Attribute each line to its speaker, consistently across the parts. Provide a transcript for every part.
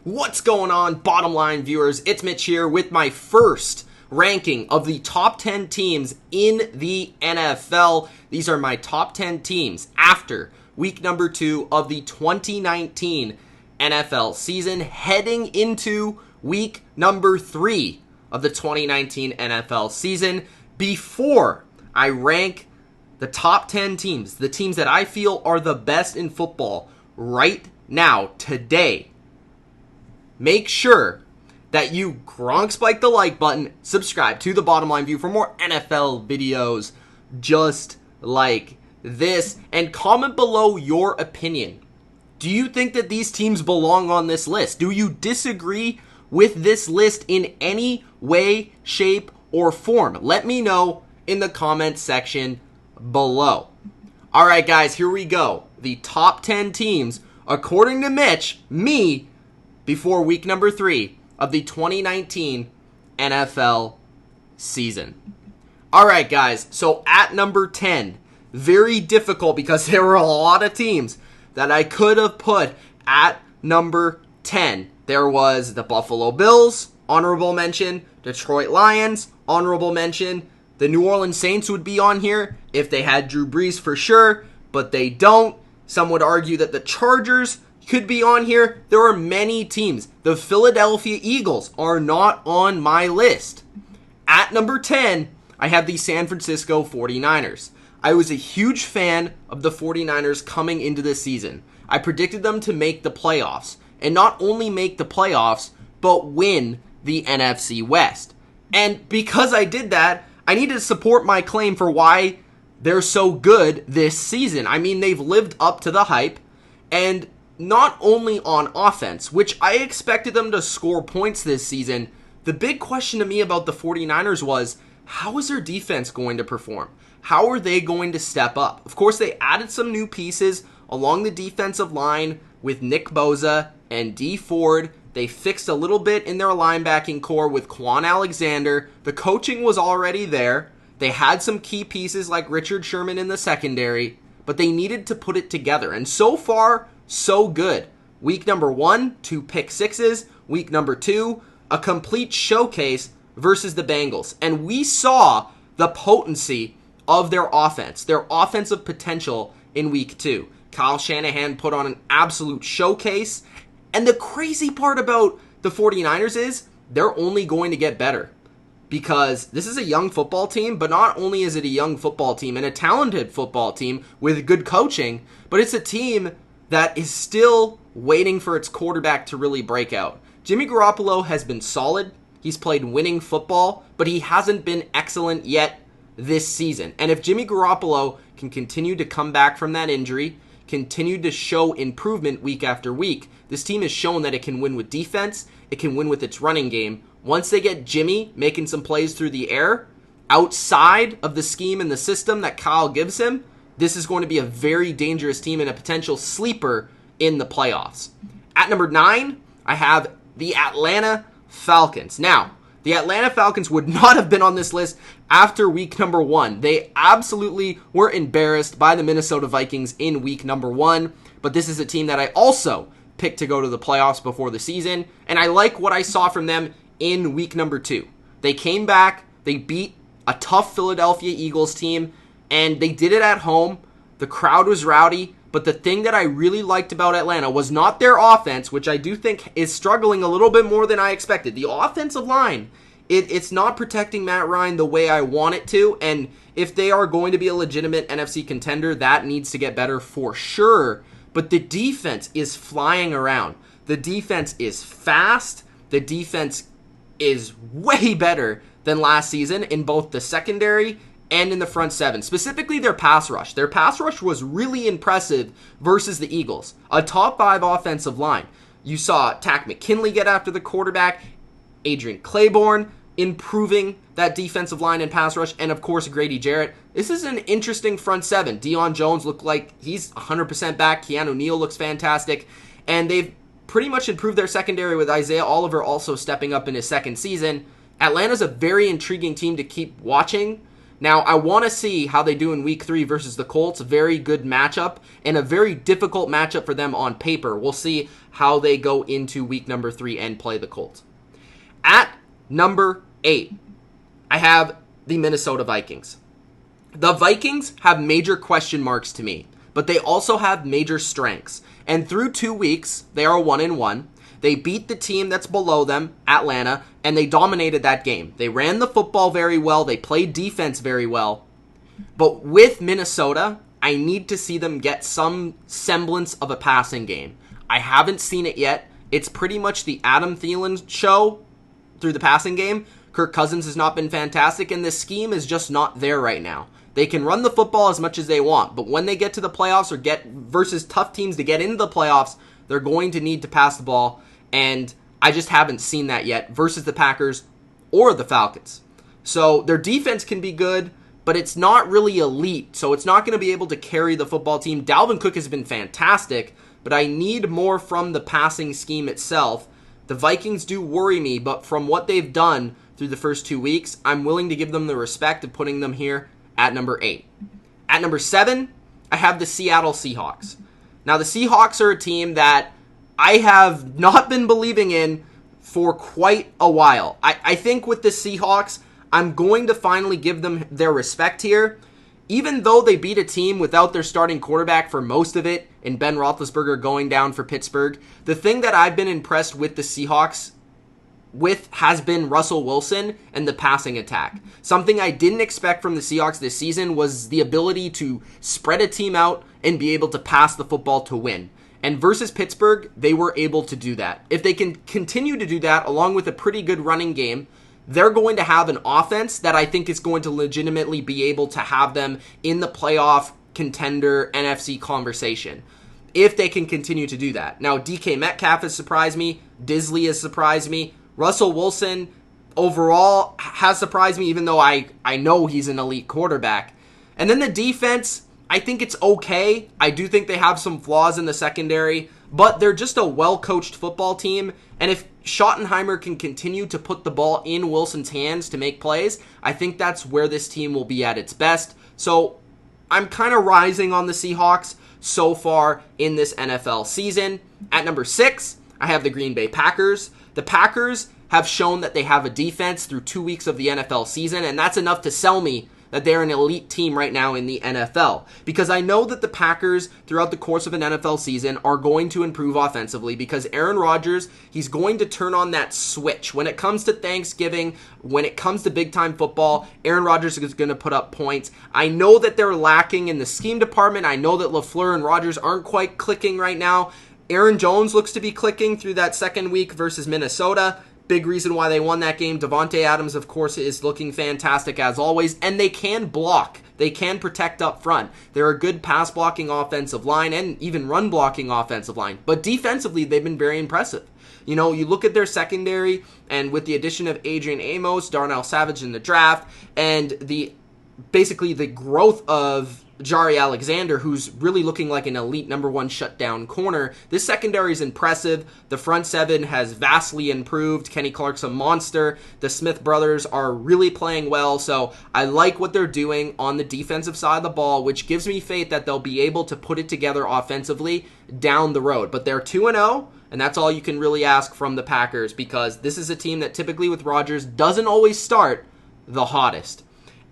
Speaker 1: What's going on, bottom line viewers? It's Mitch here with my first ranking of the top 10 teams in the NFL. These are my top 10 teams after week number 2 of the 2019 NFL season, heading into week number 3 of the 2019 NFL season. Before I rank the top 10 teams, the teams that I feel are the best in football right now, today, make sure that you Gronk spike the like button, subscribe to the Bottom Line View for more NFL videos just like this, and comment below your opinion. Do you think that these teams belong on this list? Do you disagree with this list in any way, shape, or form? Let me know in the comment section below. All right, guys, here we go. The top 10 teams, according to Mitch, me, before week number 3 of the 2019 NFL season. All right, guys, so at number 10, very difficult because there were a lot of teams that I could have put at number 10. There was the Buffalo Bills, honorable mention, Detroit Lions, honorable mention. The New Orleans Saints would be on here if they had Drew Brees for sure, but they don't. Some would argue that the Chargers could be on here. There are many teams. The Philadelphia Eagles are not on my list. At number 10, I have the San Francisco 49ers. I was a huge fan of the 49ers coming into this season. I predicted them to make the playoffs, and not only make the playoffs, but win the NFC West. And because I did that, I need to support my claim for why they're so good this season. I mean, they've lived up to the hype, and not only on offense, which I expected them to score points this season. The big question to me about the 49ers was, how is their defense going to perform? How are they going to step up? Of course, they added some new pieces along the defensive line with Nick Bosa and Dee Ford. They fixed a little bit in their linebacking core with Quan Alexander. The coaching was already there. They had some key pieces like Richard Sherman in the secondary, but they needed to put it together. And so far, so good. Week number 1, 2 pick sixes. Week number 2, a complete showcase versus the Bengals. And we saw the potency of their offense, their offensive potential in week 2. Kyle Shanahan put on an absolute showcase. And the crazy part about the 49ers is they're only going to get better, because this is a young football team, but not only is it a young football team and a talented football team with good coaching, but it's a team that is still waiting for its quarterback to really break out. Jimmy Garoppolo has been solid. He's played winning football, but he hasn't been excellent yet this season. And if Jimmy Garoppolo can continue to come back from that injury, continue to show improvement week after week, this team has shown that it can win with defense, it can win with its running game. Once they get Jimmy making some plays through the air, outside of the scheme and the system that Kyle gives him, this is going to be a very dangerous team and a potential sleeper in the playoffs. At number 9, I have the Atlanta Falcons. Now, the Atlanta Falcons would not have been on this list after week number 1. They absolutely were embarrassed by the Minnesota Vikings in week number 1, but this is a team that I also picked to go to the playoffs before the season, and I like what I saw from them in week number 2. They came back, they beat a tough Philadelphia Eagles team, and they did it at home. The crowd was rowdy, but the thing that I really liked about Atlanta was not their offense, which I do think is struggling a little bit more than I expected. The offensive line, it's not protecting Matt Ryan the way I want it to, and if they are going to be a legitimate NFC contender, that needs to get better for sure. But the defense is flying around. The defense is fast. The defense is way better than last season in both the secondary and in the front 7, specifically their pass rush. Their pass rush was really impressive versus the Eagles, a top 5 offensive line. You saw Takk McKinley get after the quarterback, Adrian Claiborne improving that defensive line and pass rush, and of course Grady Jarrett. This is an interesting front 7. Deion Jones looked like he's 100% back. Keanu Neal looks fantastic, and they've pretty much improved their secondary with Isaiah Oliver also stepping up in his second season. Atlanta's a very intriguing team to keep watching, Now, I want to see how they do in week 3 versus the Colts. Very good matchup and a very difficult matchup for them on paper. We'll see how they go into week number 3 and play the Colts. At number 8, I have the Minnesota Vikings. The Vikings have major question marks to me, but they also have major strengths. And through 2 weeks, they are 1-1. They beat the team that's below them, Atlanta, and they dominated that game. They ran the football very well. They played defense very well. But with Minnesota, I need to see them get some semblance of a passing game. I haven't seen it yet. It's pretty much the Adam Thielen show through the passing game. Kirk Cousins has not been fantastic, and the scheme is just not there right now. They can run the football as much as they want, but when they get to the playoffs or get versus tough teams to get into the playoffs, they're going to need to pass the ball. And I just haven't seen that yet versus the Packers or the Falcons. So their defense can be good, but it's not really elite. So it's not going to be able to carry the football team. Dalvin Cook has been fantastic, but I need more from the passing scheme itself. The Vikings do worry me, but from what they've done through the first 2 weeks, I'm willing to give them the respect of putting them here at number 8. At number 7, I have the Seattle Seahawks. Now, the Seahawks are a team that I have not been believing in for quite a while. I think with the Seahawks, I'm going to finally give them their respect here. Even though they beat a team without their starting quarterback for most of it, and Ben Roethlisberger going down for Pittsburgh, the thing that I've been impressed with the Seahawks with has been Russell Wilson and the passing attack. Something I didn't expect from the Seahawks this season was the ability to spread a team out and be able to pass the football to win. And versus Pittsburgh, they were able to do that. If they can continue to do that, along with a pretty good running game, they're going to have an offense that I think is going to legitimately be able to have them in the playoff contender NFC conversation. If they can continue to do that. Now, DK Metcalf has surprised me. Disley has surprised me. Russell Wilson overall has surprised me, even though I know he's an elite quarterback. And then the defense, I think it's okay. I do think they have some flaws in the secondary, but they're just a well-coached football team. And if Schottenheimer can continue to put the ball in Wilson's hands to make plays, I think that's where this team will be at its best. So I'm kind of rising on the Seahawks so far in this NFL season. At number 6, I have the Green Bay Packers. The Packers have shown that they have a defense through 2 weeks of the NFL season, and that's enough to sell me that they're an elite team right now in the NFL. Because I know that the Packers, throughout the course of an NFL season, are going to improve offensively because Aaron Rodgers, he's going to turn on that switch. When it comes to Thanksgiving, when it comes to big-time football, Aaron Rodgers is going to put up points. I know that they're lacking in the scheme department. I know that LaFleur and Rodgers aren't quite clicking right now. Aaron Jones looks to be clicking through that second week versus Minnesota. Big reason why they won that game. Devontae Adams, of course, is looking fantastic as always, and they can block. They can protect up front. They're a good pass-blocking offensive line and even run-blocking offensive line. But defensively, they've been very impressive. You know, you look at their secondary, and with the addition of Adrian Amos, Darnell Savage in the draft, and basically the growth of Jari Alexander, who's really looking like an elite number 1 shutdown corner. This secondary is impressive. The front 7 has vastly improved. Kenny Clark's a monster. The Smith brothers are really playing well. So I like what they're doing on the defensive side of the ball, which gives me faith that they'll be able to put it together offensively down the road. But they're 2-0. And that's all you can really ask from the Packers, because this is a team that typically with Rodgers doesn't always start the hottest.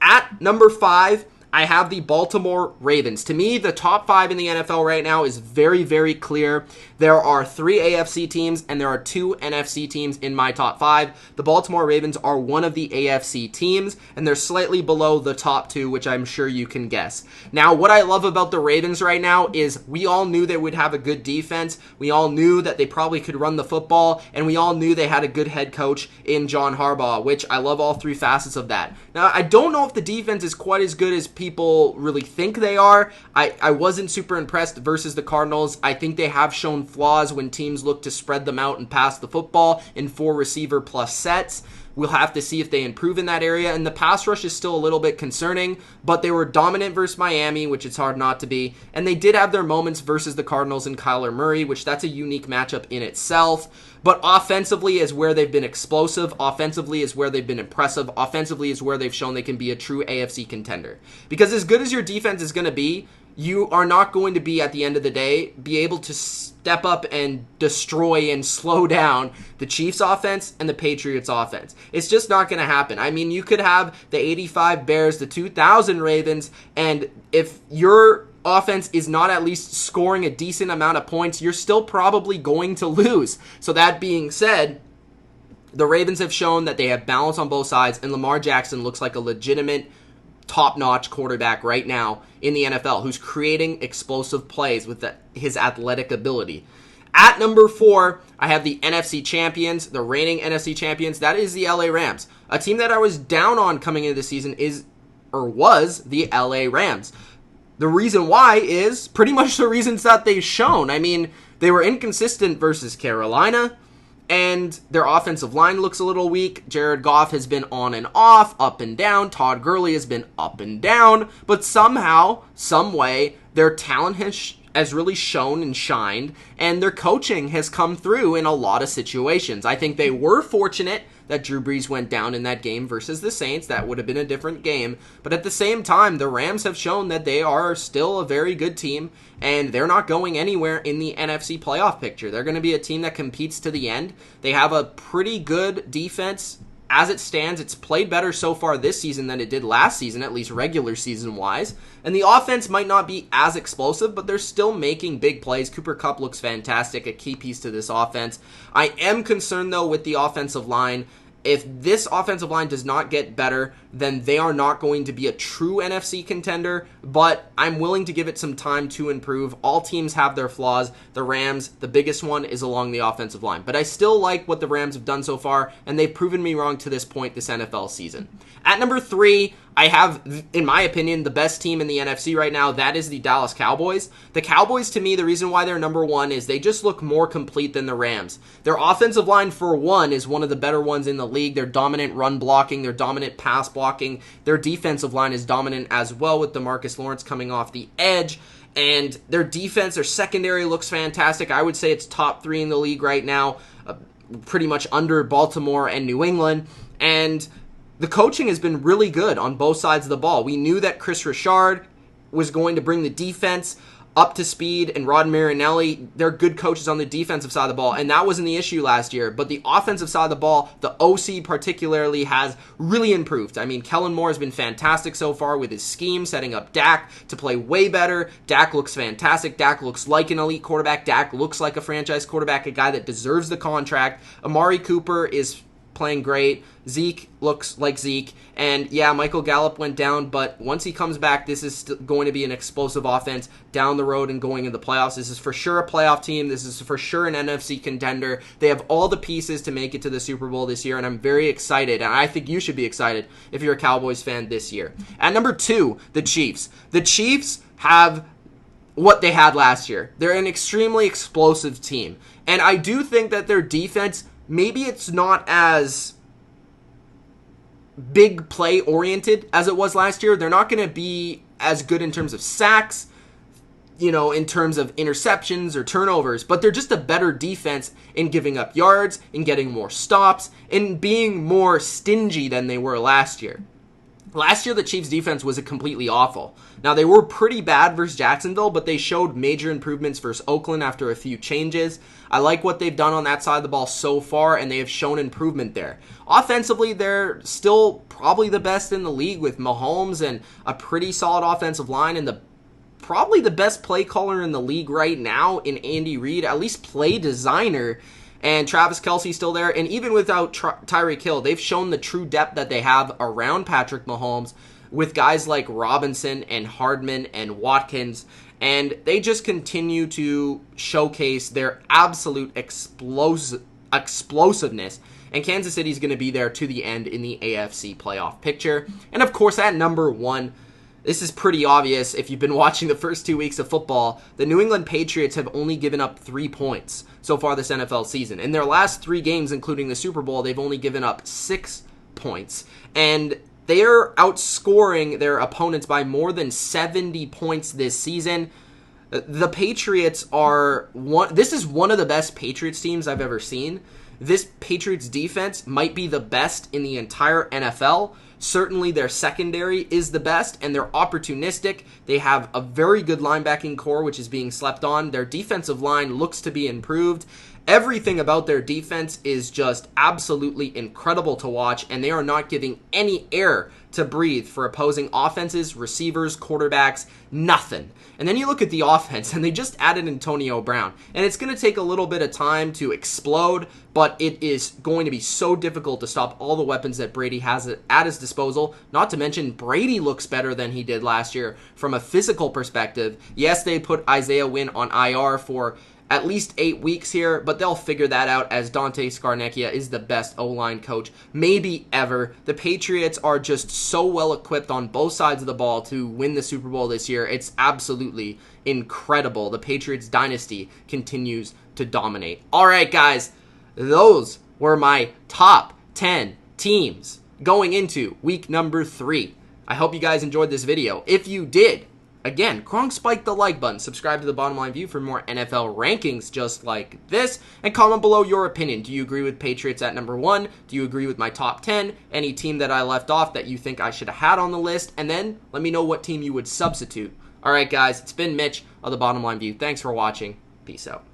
Speaker 1: At number 5, I have the Baltimore Ravens. To me, the top 5 in the NFL right now is very, very clear. There are 3 AFC teams and there are 2 NFC teams in my top 5. The Baltimore Ravens are one of the AFC teams, and they're slightly below the top 2, which I'm sure you can guess. Now, what I love about the Ravens right now is we all knew they would have a good defense. We all knew that they probably could run the football, and we all knew they had a good head coach in John Harbaugh, which I love all 3 facets of that. Now, I don't know if the defense is quite as good as people really think they are. I wasn't super impressed versus the Cardinals. I think they have shown flaws when teams look to spread them out and pass the football in 4 receiver plus sets. We'll have to see if they improve in that area. And the pass rush is still a little bit concerning, but they were dominant versus Miami, which it's hard not to be. And they did have their moments versus the Cardinals and Kyler Murray, which that's a unique matchup in itself. But offensively is where they've been explosive. Offensively is where they've been impressive. Offensively is where they've shown they can be a true AFC contender. Because as good as your defense is going to be, you are not going to be, at the end of the day, be able to step up and destroy and slow down the Chiefs offense and the Patriots offense. It's just not going to happen. I mean, you could have the 85 Bears, the 2000 Ravens, and if your offense is not at least scoring a decent amount of points, you're still probably going to lose. So that being said, the Ravens have shown that they have balance on both sides, and Lamar Jackson looks like a legitimate top-notch quarterback right now in the NFL who's creating explosive plays with his athletic ability. At number 4, I have the NFC champions, the reigning NFC champions. That is the LA Rams. A team that I was down on coming into the season was the LA Rams. The reason why is pretty much the reasons that they've shown. I mean, they were inconsistent versus Carolina, and their offensive line looks a little weak. Jared Goff has been on and off, up and down. Todd Gurley has been up and down. But somehow, some way, their talent has really shown and shined, and their coaching has come through in a lot of situations. I think they were fortunate that Drew Brees went down in that game versus the Saints. That would have been a different game. But at the same time, the Rams have shown that they are still a very good team, and they're not going anywhere in the NFC playoff picture. They're going to be a team that competes to the end. They have a pretty good defense. As it stands, it's played better so far this season than it did last season, at least regular season-wise. And the offense might not be as explosive, but they're still making big plays. Cooper Kupp looks fantastic, a key piece to this offense. I am concerned, though, with the offensive line. If this offensive line does not get better, then they are not going to be a true NFC contender, but I'm willing to give it some time to improve. All teams have their flaws. The Rams, the biggest one is along the offensive line. But I still like what the Rams have done so far, and they've proven me wrong to this point this NFL season. At number 3, I have, in my opinion, the best team in the NFC right now. That is the Dallas Cowboys. The Cowboys, to me, the reason why they're number 1 is they just look more complete than the Rams. Their offensive line, for one, is one of the better ones in the league. They're dominant run blocking. They're dominant pass blocking. Their defensive line is dominant as well, with DeMarcus Lawrence coming off the edge. And their defense, their secondary looks fantastic. I would say it's top 3 in the league right now, pretty much under Baltimore and New England. And the coaching has been really good on both sides of the ball. We knew that Chris Richard was going to bring the defense up to speed, and Rod Marinelli, they're good coaches on the defensive side of the ball, and that wasn't the issue last year. But the offensive side of the ball, the OC particularly, has really improved. I mean, Kellen Moore has been fantastic so far with his scheme, setting up Dak to play way better. Dak looks fantastic. Dak looks like an elite quarterback. Dak looks like a franchise quarterback, a guy that deserves the contract. Amari Cooper is playing great. Zeke looks like Zeke. And yeah, Michael Gallup went down, but once he comes back, this is going to be an explosive offense down the road and going into the playoffs. This is for sure a playoff team. This is for sure an NFC contender. They have all the pieces to make it to the Super Bowl this year, and I'm very excited. And I think you should be excited if you're a Cowboys fan this year. At number 2, the Chiefs. The Chiefs have what they had last year. They're an extremely explosive team. And I do think that their defense, maybe it's not as big play oriented as it was last year. They're not going to be as good in terms of sacks, in terms of interceptions or turnovers, but they're just a better defense in giving up yards, in getting more stops, in being more stingy than they were last year. Last year, the Chiefs' defense was completely awful. Now, they were pretty bad versus Jacksonville, but they showed major improvements versus Oakland after a few changes. I like what they've done on that side of the ball so far, and they have shown improvement there. Offensively, they're still probably the best in the league with Mahomes and a pretty solid offensive line, and probably the best play caller in the league right now in Andy Reid, at least play designer. And Travis Kelce's still there. And even without Tyreek Hill, they've shown the true depth that they have around Patrick Mahomes with guys like Robinson and Hardman and Watkins. And they just continue to showcase their absolute explosiveness. And Kansas City's going to be there to the end in the AFC playoff picture. And of course, at number 1, this is pretty obvious if you've been watching the first 2 weeks of football. The New England Patriots have only given up 3 points so far this NFL season. In their last 3 games, including the Super Bowl, they've only given up 6 points, and they're outscoring their opponents by more than 70 points this season. The Patriots are this is one of the best Patriots teams I've ever seen. This Patriots defense might be the best in the entire NFL. Certainly their secondary is the best, and they're opportunistic. They have a very good linebacking core, which is being slept on. Their defensive line looks to be improved. Everything about their defense is just absolutely incredible to watch, and they are not giving any air to breathe for opposing offenses, receivers, quarterbacks, nothing. And then you look at the offense, and they just added Antonio Brown. And it's going to take a little bit of time to explode, but it is going to be so difficult to stop all the weapons that Brady has at his disposal. Not to mention, Brady looks better than he did last year from a physical perspective. Yes, they put Isaiah Wynn on IR for at least 8 weeks here, but they'll figure that out as Dante Scarnecchia is the best O-line coach maybe ever. The Patriots are just so well equipped on both sides of the ball to win the Super Bowl this year. It's absolutely incredible. The Patriots dynasty continues to dominate. All right, guys, those were my top 10 teams going into week number 3. I hope you guys enjoyed this video. If you did, again, spike the like button, subscribe to the Bottom Line View for more NFL rankings just like this, and comment below your opinion. Do you agree with Patriots at number 1? Do you agree with my top 10? Any team that I left off that you think I should have had on the list? And then let me know what team you would substitute. All right, guys, it's been Mitch of the Bottom Line View. Thanks for watching. Peace out.